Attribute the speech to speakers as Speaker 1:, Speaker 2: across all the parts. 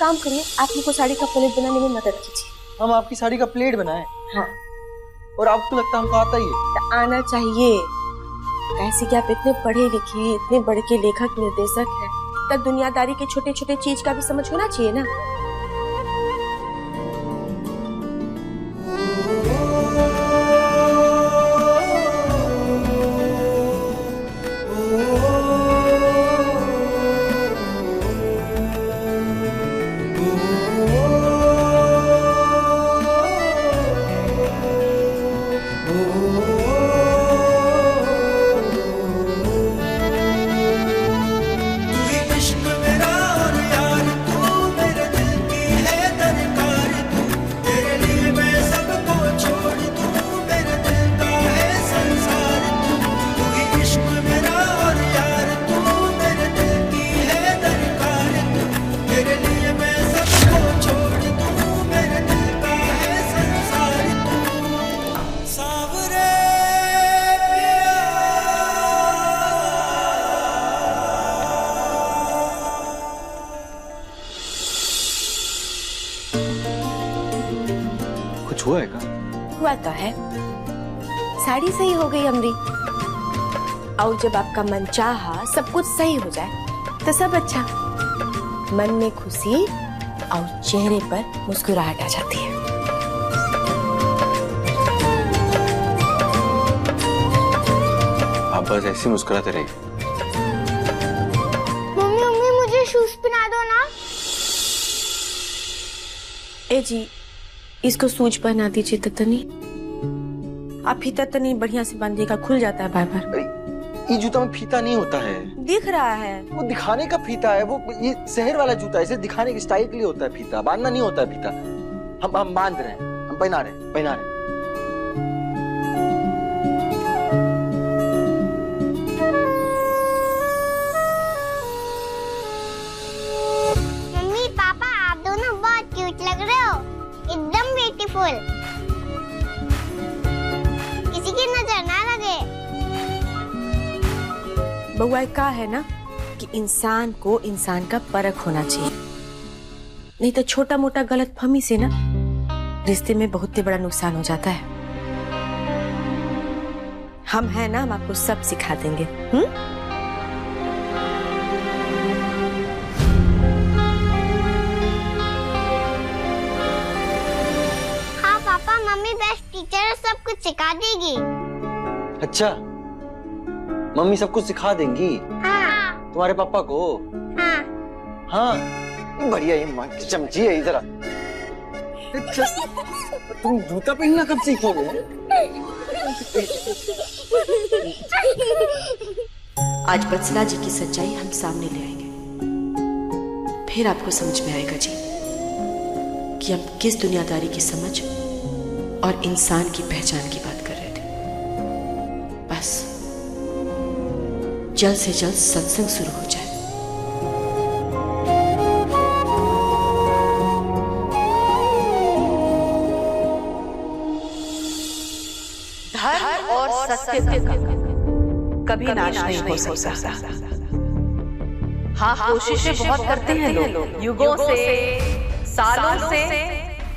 Speaker 1: काम करिए, आप हमको साड़ी का प्लेट बनाने में मदद कीजिए।
Speaker 2: हम आपकी साड़ी का प्लेट बनाएं?
Speaker 1: हाँ।
Speaker 2: और आपको लगता है हमको आता ही है?
Speaker 1: तो आना चाहिए। ऐसे कि आप इतने पढ़े लिखे, इतने बड़े के लेखक निर्देशक हैं, तब दुनियादारी के छोटे छोटे चीज का भी समझ होना चाहिए ना।
Speaker 2: कुछ हुआ है का?
Speaker 1: हुआ तो है, साड़ी सही हो गई हमारी। और जब आपका मन चाहा सब कुछ सही हो जाए तो सब अच्छा। मन में खुशी और चेहरे पर मुस्कुराहट आ जाती है।
Speaker 2: आप बस ऐसे मुस्कुराते रहिए।
Speaker 3: मम्मी मम्मी मुझे शूज पहना दो ना।
Speaker 1: ए जी, इसको सूज पहना दीजिए ततनी। आप फीता तनी बढ़िया से बांधिएगा, खुल जाता है बार बार।
Speaker 2: ये जूता में फीता नहीं होता है।
Speaker 1: दिख रहा है।
Speaker 2: वो दिखाने का फीता है, वो ये शहर वाला जूता है, इसे दिखाने के स्टाइल के लिए होता है फीता, बांधना नहीं होता है फीता। हम बांध रहे हैं, हम पहना रहे हैं, पहना रहे हैं।
Speaker 3: मम्मी पापा आप दोनों बहुत क्यूट लग रहे हो, एकदम ब्यूटीफुल। किसी की नजर ना लगे।
Speaker 1: बउआ का है ना कि इंसान को इंसान का परख होना चाहिए, नहीं तो छोटा मोटा गलत फहमी से ना रिश्ते में बहुत ही बड़ा नुकसान हो जाता है। हम हैं ना, हम आपको सब सिखा देंगे।
Speaker 3: हाँ पापा मम्मी बेस्ट टीचर है, सब कुछ सिखा देगी।
Speaker 2: अच्छा, मम्मी सब कुछ सिखा देंगी?
Speaker 3: हाँ।
Speaker 2: तुम्हारे पापा को?
Speaker 3: हाँ।
Speaker 2: हाँ, बढ़िया, ये माँ की चमची है इधर। तुम जूता पहनना कब सीखोगे?
Speaker 1: आज बत्सला जी की सच्चाई हम सामने ले आएंगे, फिर आपको समझ में आएगा जी कि हम किस दुनियादारी की समझ और इंसान की पहचान की बात कर रहे थे। बस जल्द से जल्द सत्संग शुरू हो जाए।
Speaker 4: धर्म और सत्य का कभी नाश नहीं हो सकता। हाँ, कोशिशें बहुत करते हैं लोग, युगों से, सालों से।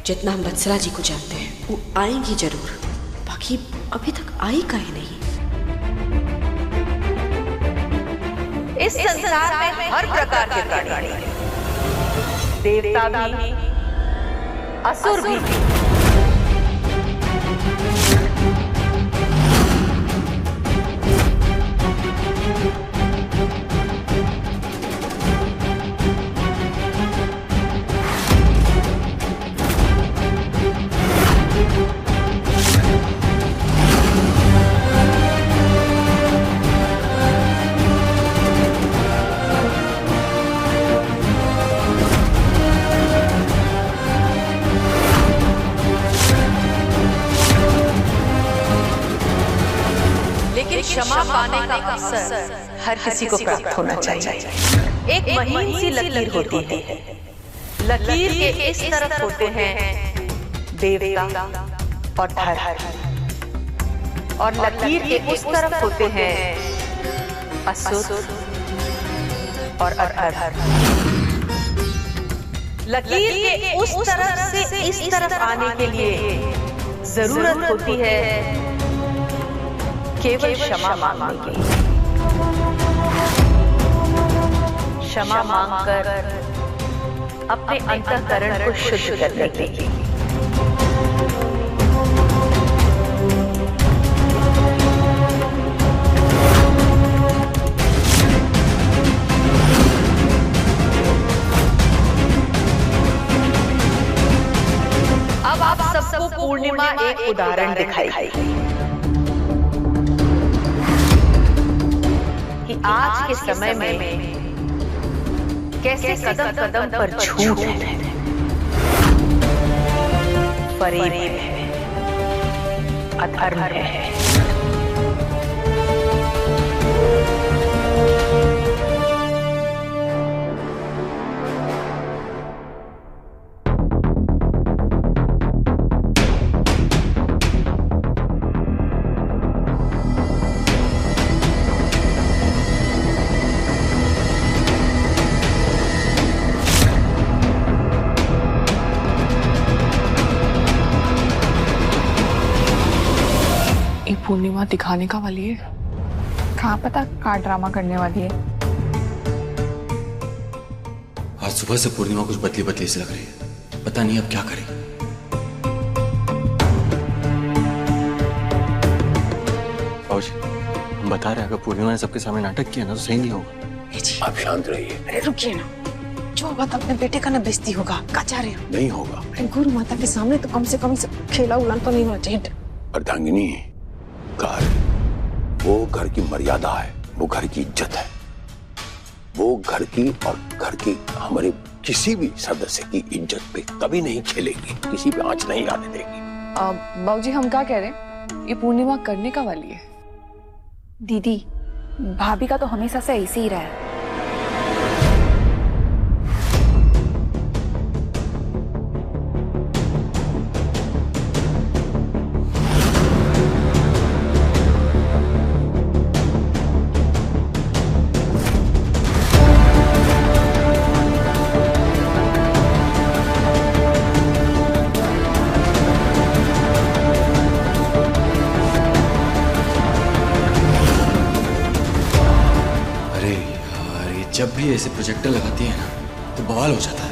Speaker 1: जितना हम बत्सला जी को जानते हैं वो आएंगी जरूर, बाकी अभी तक आई काहे नहीं।
Speaker 4: इस संसार में हर प्रकार के प्राणी हैं, देवता भी, असुर भी। क्षमा पाने का अवसर हर किसी को प्राप्त होना चाहिए। एक महीन सी लकीर होती है, लकीर के इस तरफ होते हैं देवता और धर्म, और लकीर के उस तरफ होते हैं असुर और अधर्म। लकीर के उस तरफ से इस तरफ आने के लिए जरूरत होती है केवल क्षमा मांगने की। क्षमा मांगकर अपने अंतःकरण को शुद्ध करने की। अब आप सबको पूर्णिमा एक उदाहरण दिखाई कि आज के समय में कैसे कदम कदम पर झूठ है, फरेब है, अधर्म है।
Speaker 5: पूर्णिमा दिखाने का वाली है, कहाँ पता क्या ड्रामा करने वाली है।
Speaker 2: आज सुबह से पूर्णिमा कुछ बदली बदली से लग रही है, पता नहीं अब क्या करेगी। बाबूजी, हम बता रहे हैं अगर पूर्णिमा ने सबके सामने नाटक किया ना तो सही नहीं होगा।
Speaker 6: आप शांत रहिए।
Speaker 5: अरे रुकिए ना, जो होगा तो अपने बेटे का ना बेइज्जती होगा। क्या चाह रहे हो?
Speaker 6: नहीं होगा।
Speaker 5: अरे गुरु माता के सामने तो कम से कम खेला उलान तो नहीं होना चाहिए।
Speaker 6: अर्धांगिनी, घर वो घर की मर्यादा है, वो घर की इज्जत है, वो घर की और घर की हमारे किसी भी सदस्य की इज्जत पे कभी नहीं खेलेगी, किसी पे आंच नहीं आने देगी।
Speaker 5: बाबूजी हम क्या कह रहे हैं, ये पूर्णिमा करने का वाली है।
Speaker 7: दीदी, भाभी का तो हमेशा से ऐसे ही रहा है।
Speaker 2: जब भी ऐसे प्रोजेक्टर लगाती है ना तो बवाल हो जाता है।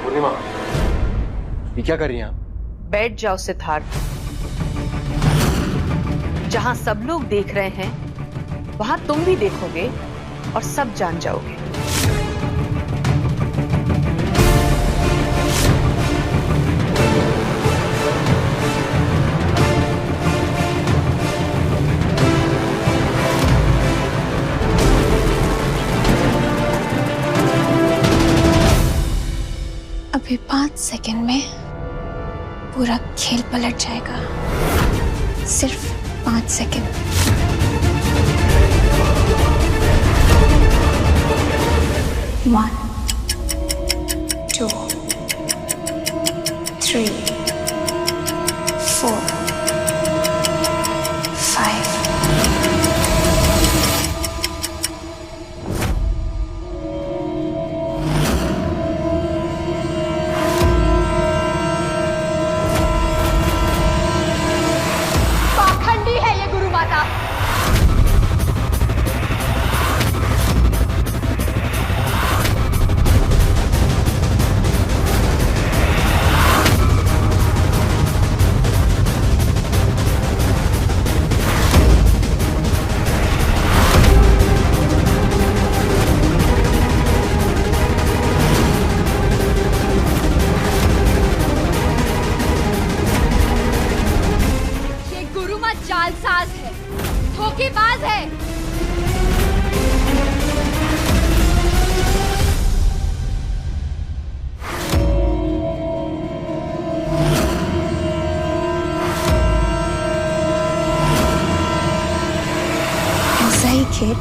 Speaker 2: पूर्णिमा, ये क्या कर रही हैं आप?
Speaker 4: बैठ जाओ सिद्धार्थ। जहां सब लोग देख रहे हैं वहां तुम भी देखोगे और सब जान जाओगे।
Speaker 8: अभी 5 सेकंड में पूरा खेल पलट जाएगा। सिर्फ 5 सेकंड। 1 2 3 4 5
Speaker 9: जालसाज है, धोखेबाज है।
Speaker 8: ऐसा ही खेल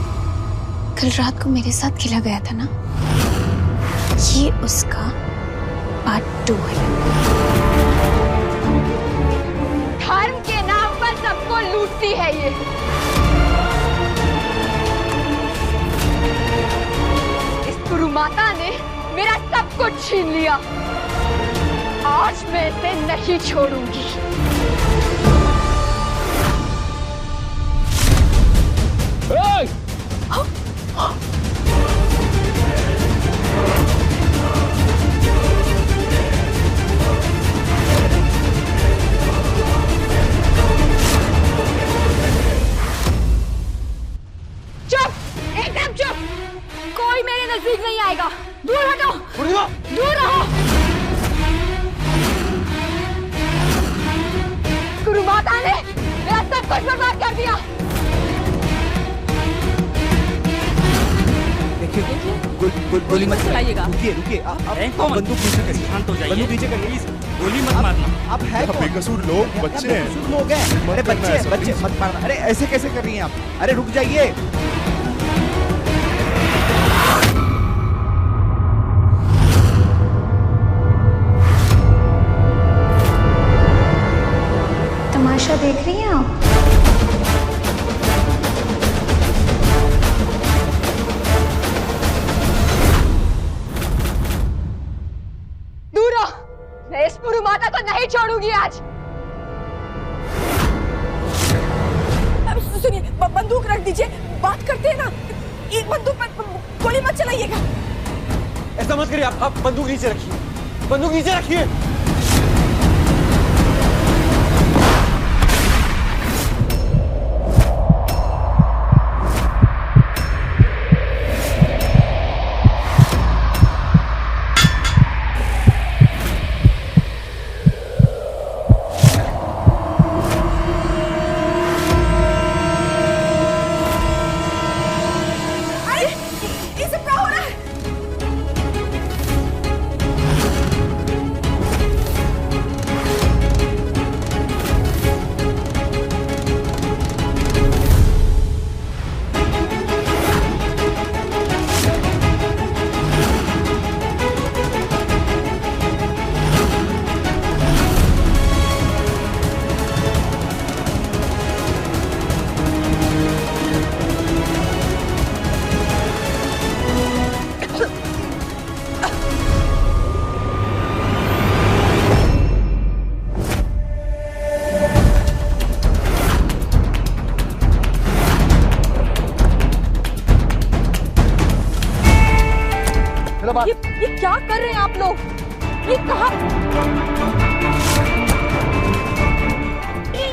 Speaker 8: कल रात को मेरे साथ खेला गया था ना, ये उसका पार्ट 2 है।
Speaker 9: दोस्ती है ये। इस गुरु माता ने मेरा सब कुछ छीन लिया। आज मैं इसे नहीं छोड़ूंगी। कोई मेरे नजदीक नहीं आएगा। दूर हटो, दूर रहो। गुरु माता ने मेरा सब कुछ बर्बाद कर दिया।
Speaker 10: देखिए, गोली मत चलाइएगा। रुकिए, आप बंदूक नीचे करिए, शांत हो जाइए। बंदूक नीचे करिए, गोली मत मारना। आप है बेकसूर लोग, बच्चे हैं। बेकसूर लोग हैं। अरे बच्चे मत मारना। अरे ऐसे कैसे कर रही हैं आप? अरे रुक जाइए।
Speaker 8: तमाशा देख रही हैं आप?
Speaker 9: दूर रहो, मैं इस गुरु माता को नहीं छोड़ूंगी आज।
Speaker 11: सुनिए, बंदूक रख दीजिए, बात करते हैं ना। एक बंदूक पर गोली मत चलाइएगा।
Speaker 2: ऐसा मत करिए, आप बंदूक नीचे रखिए, बंदूक नीचे रखिए।
Speaker 11: ये क्या कर रहे हैं आप लोग? ये कहाँ?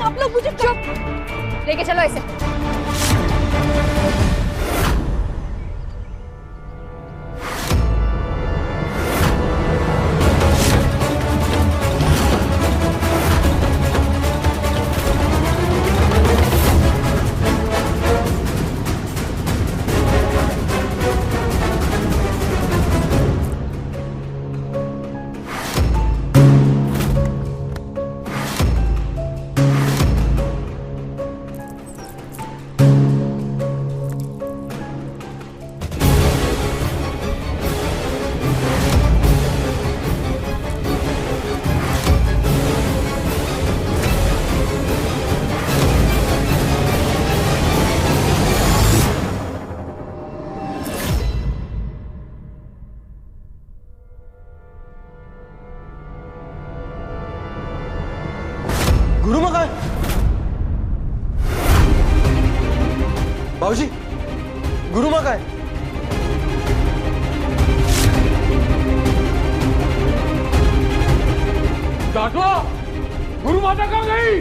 Speaker 11: आप लोग मुझे
Speaker 9: चुप, लेके चलो इसे।
Speaker 2: गुरु माँ कहाँ है? बाबूजी, गुरु माँ कहाँ है?
Speaker 12: दादा, गुरु माता कहाँ गई?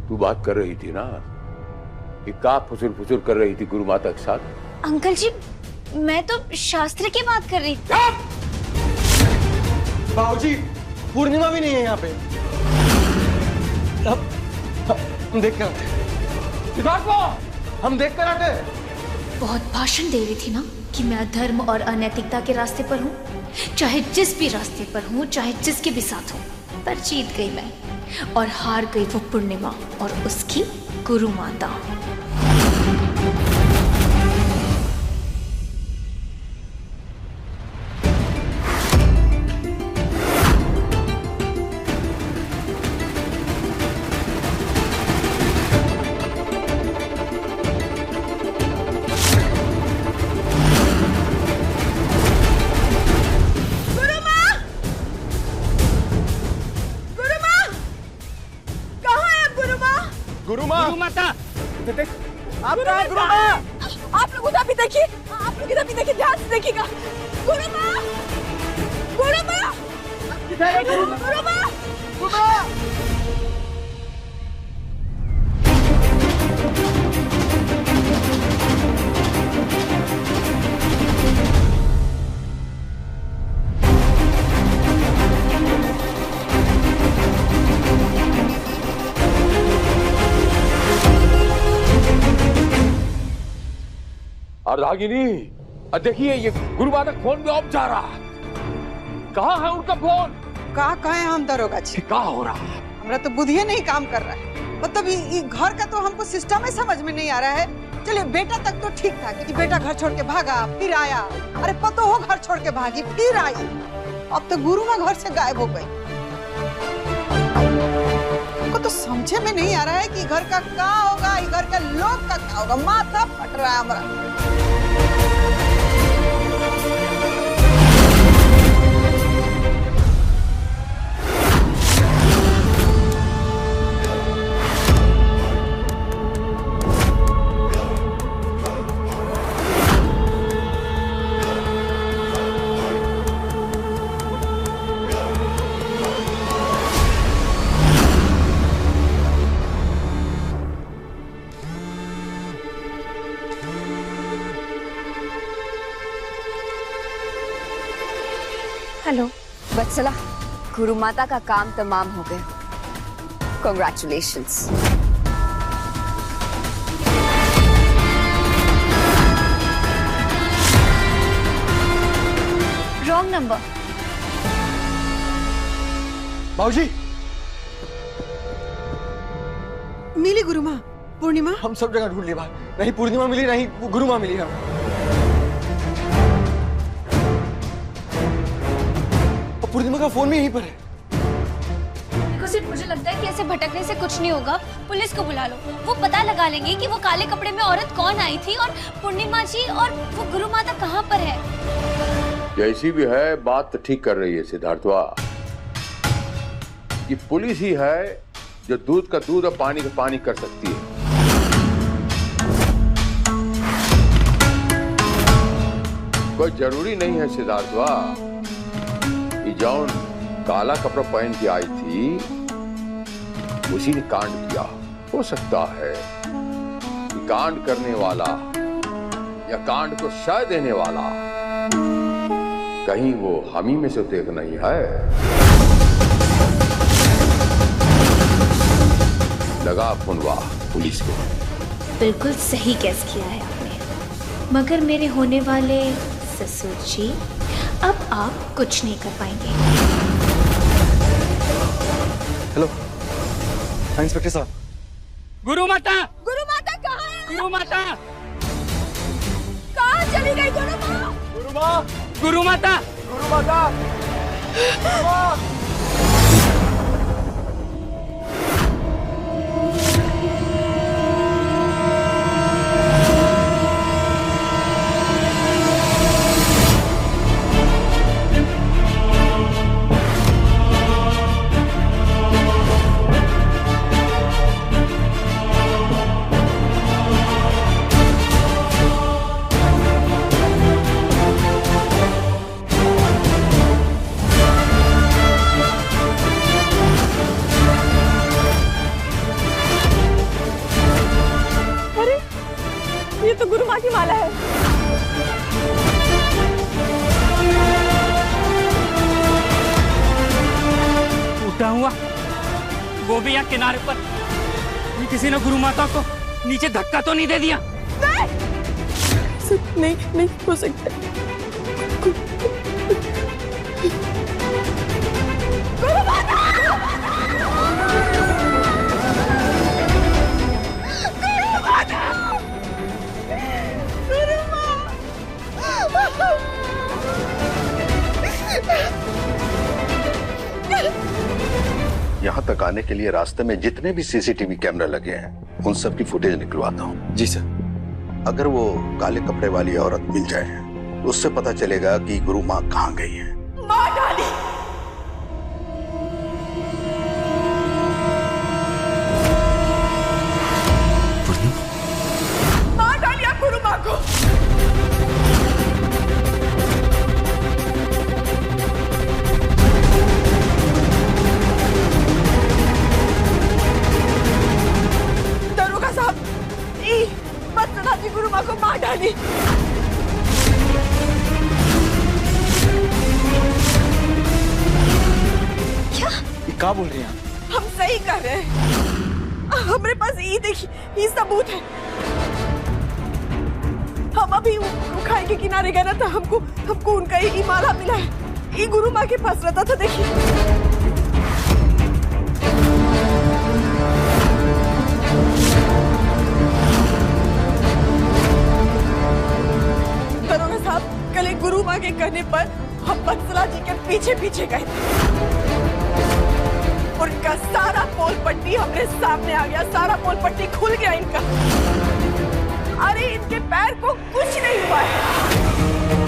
Speaker 6: तू बात कर रही थी ना कि का फुसुर फुसुर कर रही थी गुरु माता के साथ?
Speaker 8: अंकल जी, मैं तो शास्त्र की बात कर रही थी।
Speaker 2: बाबूजी, पूर्णिमा भी नहीं है यहाँ पे। हम देख कर आते। हम देख कर आते।
Speaker 8: बहुत भाषण दे रही थी ना कि मैं अधर्म और अनैतिकता के रास्ते पर हूँ, चाहे जिस भी रास्ते पर हूँ, चाहे जिसके भी साथ हूँ, पर जीत गई मैं। और हार गई वो पूर्णिमा और उसकी गुरु माता।
Speaker 11: आप लोग उधर भी देखिए, आप लोग इधर भी देखिए, ध्यान से देखिएगा। गुरु माँ, गुरु माँ, गुरु माँ, गुरु माँ।
Speaker 12: अर्धांगिनी, देखिए ये गुरु माता फोन में ऑफ जा रहा। कहाँ है उनका फोन?
Speaker 13: कहाँ है हम दरोगा जी?
Speaker 12: क्या हो रहा?
Speaker 13: हमारा तो बुद्धि नहीं काम कर रहा है। मतलब ये घर का तो हमको सिस्टम ही समझ में नहीं आ रहा है। चलिए बेटा तक तो ठीक था कि बेटा घर छोड़ के भागा फिर आया। अरे पतो हो घर छोड़ के भागी फिर आई। अब तो गुरु माँ घर से गायब हो गई। हमको तो समझे में नहीं आ रहा है कि घर का क्या होगा, घर का लोग का क्या होगा। माथा फट रहा है हमारा।
Speaker 9: हेलो वत्सला, गुरु माता का काम तमाम हो गया। Congratulations।
Speaker 8: Wrong number.
Speaker 2: बाबूजी,
Speaker 13: मिली गुरु माँ पूर्णिमा?
Speaker 2: हम सब जगह ढूंढ लिए बाहर, नहीं पूर्णिमा मिली नहीं गुरु माँ मिली। हम पूर्णिमा का फोन भी यहीं पर है।
Speaker 8: देखो सिर्फ मुझे लगता है कि ऐसे भटकने से कुछ नहीं होगा। पुलिस को बुला लो, वो पता लगा लेंगे कि वो काले कपड़े में औरत कौन आई थी और पूर्णिमा जी और वो गुरु माता कहाँ पर है।
Speaker 6: जैसी भी है बात तो ठीक कर रही है सिद्धार्थवा। ये पुलिस ही है जो दूध का दूध और पानी का पानी कर सकती है। कोई जरूरी नहीं है सिद्धार्थवा जौन काला कपड़ा पहन के आई थी उसी ने कांड किया। हो सकता है कि कांड करने वाला या कांड को शय देने वाला कहीं वो हम ही में से एक नहीं है। लगा फोनवा पुलिस को।
Speaker 8: बिल्कुल सही गैस किया है आपने, मगर मेरे होने वाले ससुर जी अब आप कुछ नहीं कर पाएंगे।
Speaker 2: हेलो इंस्पेक्टर साहब।
Speaker 11: गुरु माता कहाँ है? गुरु माता कहाँ चली गई? गुरु माँ, गुरु माँ, गुरु माता, गुरु माता, गुरु माँ। तो गुरु माँ की माला है।
Speaker 10: टूटा हुआ वो भी यहाँ किनारे पर। किसी ने गुरु माता को नीचे धक्का तो नहीं दे दिया?
Speaker 11: नहीं हो सकता। गुरु माता!
Speaker 6: लाने के लिए रास्ते में जितने भी सीसीटीवी कैमरा लगे हैं उन सब की फुटेज निकलवाता हूँ।
Speaker 2: जी सर।
Speaker 6: अगर वो काले कपड़े वाली औरत मिल जाए तो उससे पता चलेगा कि गुरु माँ कहाँ गई है।
Speaker 11: मार डाली। मार डाली आप गुरु माँ को। दरोगा साहब, बदसदा जी गुरु माँ को मार डाली।
Speaker 2: क्या बोल रही हैं आप?
Speaker 11: हम सही कर रहे हैं। हमारे पास ये देखिए, ये सबूत है। हम अभी खाई के किनारे गए ना तो हमको उनका ही माला मिला है। ये गुरु माँ के पास रहता था। देखिए दरोगा साहब, कल एक गुरु माँ के कहने पर हम बत्सला जी के पीछे पीछे गए थे। उनका सारा पोल पट्टी हमरे सामने आ गया। सारा पोल पट्टी खुल गया इनका। अरे इनके पैर को कुछ नहीं हुआ है।